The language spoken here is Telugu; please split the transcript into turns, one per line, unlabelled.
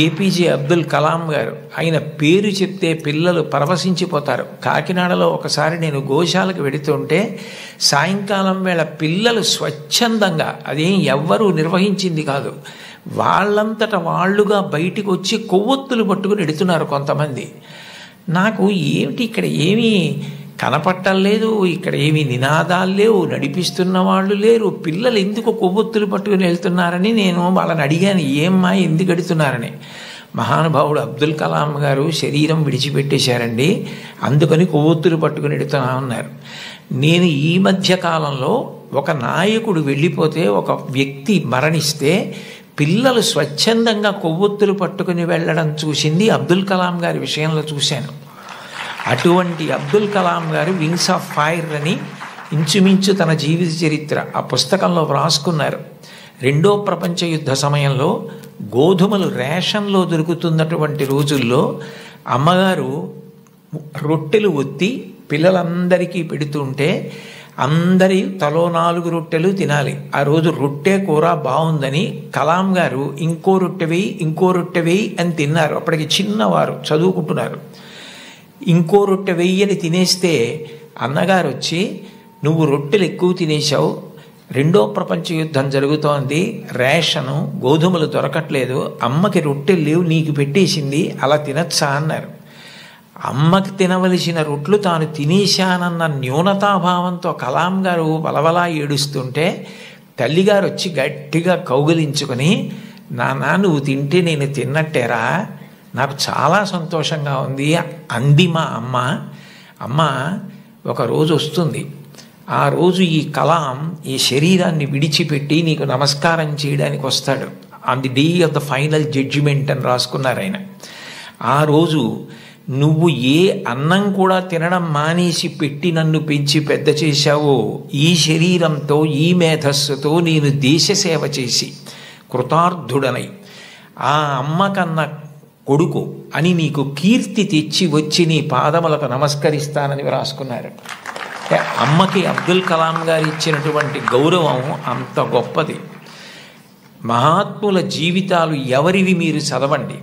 ఏపీజే అబ్దుల్ కలాం గారు, ఆయన పేరు చెప్తే పిల్లలు పరవశించిపోతారు. కాకినాడలో ఒకసారి నేను గోశాలకు వెడుతుంటే సాయంకాలం వేళ పిల్లలు స్వచ్ఛందంగా, అదేం ఎవ్వరూ నిర్వహించింది కాదు, వాళ్ళంతట వాళ్ళుగా బయటికి వచ్చి కొవ్వొత్తులు పట్టుకుని ఎడుతున్నారు కొంతమంది. నాకు ఏమిటి ఇక్కడ ఏమీ కనపట్టలేదు, ఇక్కడ ఏమీ నినాదాలు లేవు, నడిపిస్తున్న వాళ్ళు లేరు, పిల్లలు ఎందుకు కొవ్వొత్తులు పట్టుకుని వెళ్తున్నారని నేను వాళ్ళని అడిగాను, ఏమ్మా ఎందుకు ఎడుతున్నారని. మహానుభావుడు అబ్దుల్ కలాం గారు శరీరం విడిచిపెట్టేశారండి, అందుకని కొవ్వొత్తులు పట్టుకుని ఎడుతున్నా ఉన్నారు. నేను ఈ మధ్య కాలంలో ఒక నాయకుడు వెళ్ళిపోతే, ఒక వ్యక్తి మరణిస్తే పిల్లలు స్వచ్ఛందంగా కొవ్వొత్తులు పట్టుకుని వెళ్ళడం చూసింది అబ్దుల్ కలాం గారి విషయంలో చూశాను. అటువంటి అబ్దుల్ కలాం గారు వింగ్స్ ఆఫ్ ఫైర్ అని ఇంచుమించు తన జీవిత చరిత్ర ఆ పుస్తకంలో వ్రాసుకున్నారు. రెండో ప్రపంచ యుద్ధ సమయంలో గోధుమలు రేషన్లో దొరుకుతున్నటువంటి రోజుల్లో అమ్మగారు రొట్టెలు ఒత్తి పిల్లలందరికీ పెడుతుంటే అందరి తలో 4 రొట్టెలు తినాలి. ఆ రోజు రొట్టె కూర బాగుందని కలాం గారు ఇంకో రొట్టె వేయి, ఇంకో రొట్టె వేయి అని తిన్నారు. అప్పటికి చిన్నవారు, చదువుకుంటున్నారు. ఇంకో రొట్టె వెయ్యని తినేస్తే అన్నగారు వచ్చి, నువ్వు రొట్టెలు ఎక్కువ తినేశావు, రెండో ప్రపంచ యుద్ధం జరుగుతోంది, రేషను గోధుమలు దొరకట్లేదు, అమ్మకి రొట్టెలు లేవు, నీకు పెట్టేసింది, అలా తినచ్చా అన్నారు. అమ్మకి తినవలసిన రొట్లు తాను తినేశానన్న న్యూనతాభావంతో కలాం గారు బలబలా ఏడుస్తుంటే తల్లిగారు వచ్చి గట్టిగా కౌగిలించుకొని, నాన్న నువ్వు తింటే నేను తిన్నట్టేరా, నాకు చాలా సంతోషంగా ఉంది అంది మా అమ్మ. అమ్మ ఒకరోజు వస్తుంది, ఆ రోజు ఈ కలాం ఈ శరీరాన్ని విడిచిపెట్టి నీకు నమస్కారం చేయడానికి వస్తాడు. On the day of the final judgement అని రాసుకున్నారు ఆయన. ఆ రోజు నువ్వు ఏ అన్నం కూడా తినడం మానేసి పెట్టి నన్ను పెంచి పెద్ద చేశావో, ఈ శరీరంతో ఈ మేధస్సుతో నేను దేశ సేవ చేసి కృతార్థుడనై ఆ అమ్మ కన్నా కొడుకు అని నీకు కీర్తి తెచ్చి వచ్చి నీ పాదములకు నమస్కరిస్తానని రాసుకున్నారు. అమ్మకి అబ్దుల్ కలాం గారు ఇచ్చినటువంటి గౌరవం అంత గొప్పది. మహాత్ముల జీవితాలు ఎవరివి మీరు చదవండి,